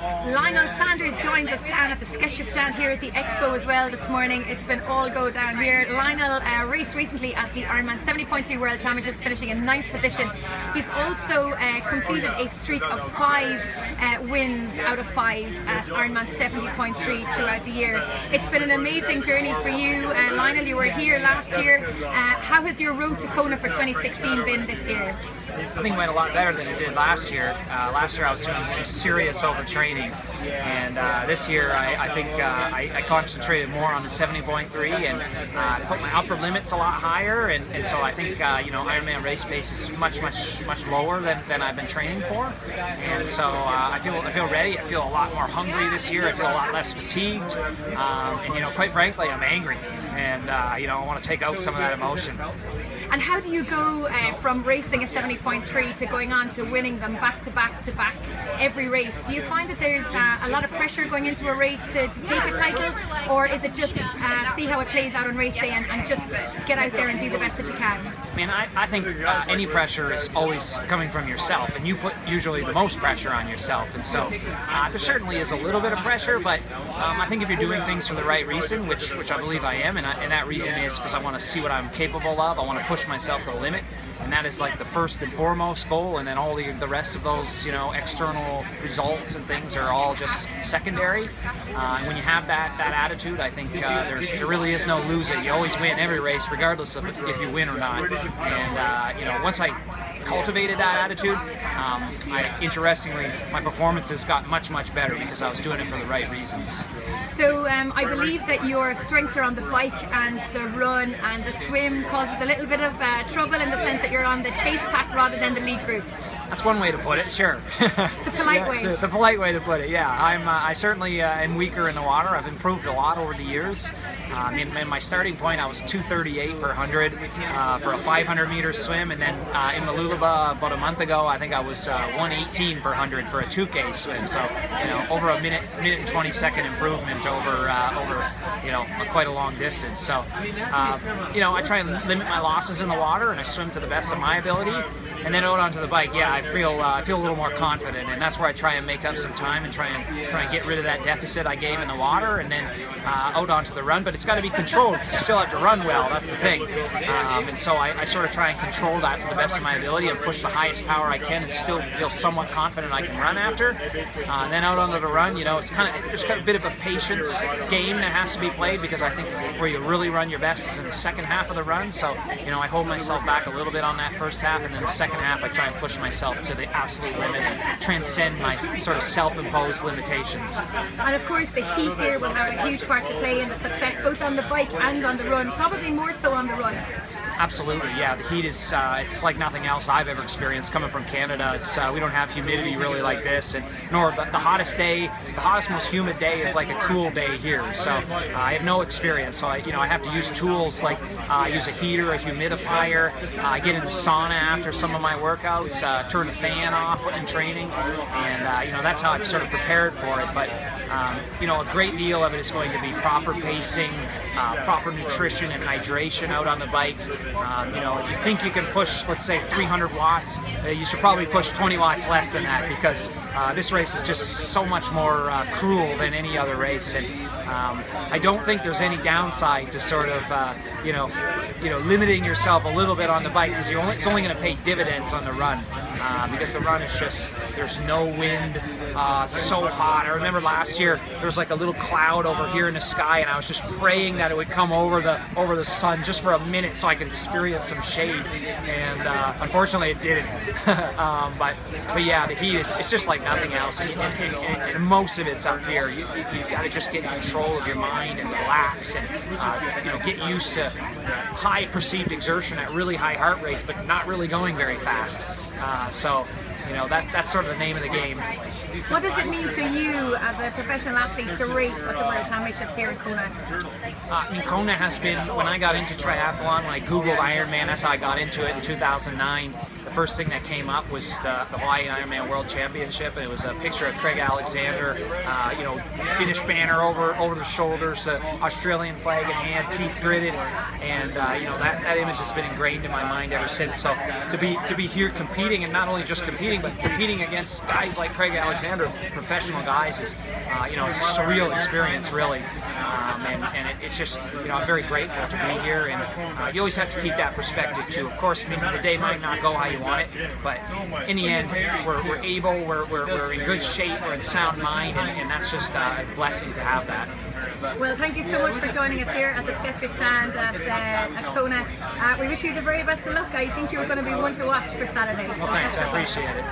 Lionel Sanders joins us down at the Sketcher stand here at the Expo as well this morning. It's been all go down here. Lionel raced recently at the Ironman 70.2 World Championships, finishing in 9th position. He's also completed a streak of 5 wins out of 5 at Ironman 70.3 throughout the year. It's been an amazing journey for you. Lionel, you were here last year. How has your road to Kona for 2016 been this year? I think it went a lot better than it did last year. Last year I was doing some serious overtraining, and this year I think I concentrated more on the 70.3 and put my upper limits a lot higher, and so I think you know, Ironman race pace is much lower than I've been training for, and so I feel ready. I feel a lot more hungry this year. I feel a lot less fatigued, and you know, quite frankly, I'm angry, and you know, I want to take out some of that emotion. And how do you go from racing a 70.3 to going on to winning them back to back every race? Do you find that there's a lot of pressure going into a race to take a title, or is it just see how it plays out on race day and just get out there and do the best that you can? I mean, I think any pressure is always coming from yourself, and you put usually the most pressure on yourself, and so there certainly is a little bit of pressure, but I think if you're doing things for the right reason, which I believe I am, and that reason is because I want to see what I'm capable of. I want to push myself to the limit, and that is like the first and foremost goal, and then all the rest of those, you know, external results and things are all just secondary. And when you have that attitude, I think there really is no losing. You always win every race, regardless of if you win or not. And you know, once I cultivated that attitude, interestingly, my performances got much better because I was doing it for the right reasons. So I believe that your strengths are on the bike and the run, and the swim causes a little bit of trouble in the sense that you're on the chase pack rather than the lead group. That's one way to put it, sure. The polite way. The polite way to put it, yeah. I certainly am weaker in the water. I've improved a lot over the years. In my starting point, I was 238 per 100 for a 500-meter swim, and then in Malulaba about a month ago, I think I was 118 per 100 for a 2K swim. So, you know, over a minute and 20-second improvement over you know, quite a long distance. So, you know, I try and limit my losses in the water, and I swim to the best of my ability. And then out onto the bike, yeah, I feel a little more confident, and that's where I try and make up some time and try and get rid of that deficit I gave in the water, and then out onto the run. But it's got to be controlled because you still have to run well. That's the thing. And so I sort of try and control that to the best of my ability and push the highest power I can, and still feel somewhat confident I can run after. And then out onto the run, you know, it's there's kind of a bit of a patience game that has to be played, because I think where you really run your best is in the second half of the run. So, you know, I hold myself back a little bit on that first half, and then the second half I try and push myself to the absolute limit and transcend my sort of self-imposed limitations. And of course the heat here will have a huge part to play in the success, both on the bike and on the run, probably more so on the run. Absolutely, yeah. The heat is it's like nothing else I've ever experienced coming from Canada. It's we don't have humidity really like this, and nor the hottest day, the hottest, most humid day is like a cool day here. So I have no experience. So I have to use tools like I use a heater, a humidifier. I get in the sauna after some of my workouts, turn the fan off in training, and you know, that's how I've sort of prepared for it. But you know, a great deal of it is going to be proper pacing, proper nutrition and hydration out on the bike. You know, if you think you can push, let's say 300 watts, you should probably push 20 watts less than that, because this race is just so much more cruel than any other race. And I don't think there's any downside to sort of you know, limiting yourself a little bit on the bike, because it's only going to pay dividends on the run, because the run is just, there's no wind, it's so hot. I remember last year there was like a little cloud over here in the sky, and I was just praying that it would come over the sun just for a minute so I could experience some shade, and unfortunately it didn't. but yeah, the heat it's just like nothing else, and most of it's up here. You got to just get control of your mind and relax, and you know, get used to high perceived exertion at really high heart rates, but not really going very fast. So you know, that's sort of the name of the game. What does it mean to you as a professional athlete to race at the World Championships here in Kona? I mean, Kona has been, when I got into triathlon, when I Googled Ironman, that's how I got into it in 2009. The first thing that came up was the Hawaii Ironman World Championship, and it was a picture of Craig Alexander, you know, Finnish banner over the shoulders, the Australian flag in hand, teeth gritted, and you know, that image has been ingrained in my mind ever since. So to be here competing, and not only just competing, competing, but competing against guys like Craig Alexander, professional guys, is it's a surreal experience, really. It's just, I'm very grateful to be here, and you always have to keep that perspective too. Of course, the day might not go how you want it, but in the end, we're able, we're in good shape, we're in sound mind, and that's just a blessing to have that. Well, thank you so much for joining us here at the Sketcher stand at Kona. We wish you the very best of luck. I think you're going to be one to watch for Saturday. Well, thanks, I appreciate it.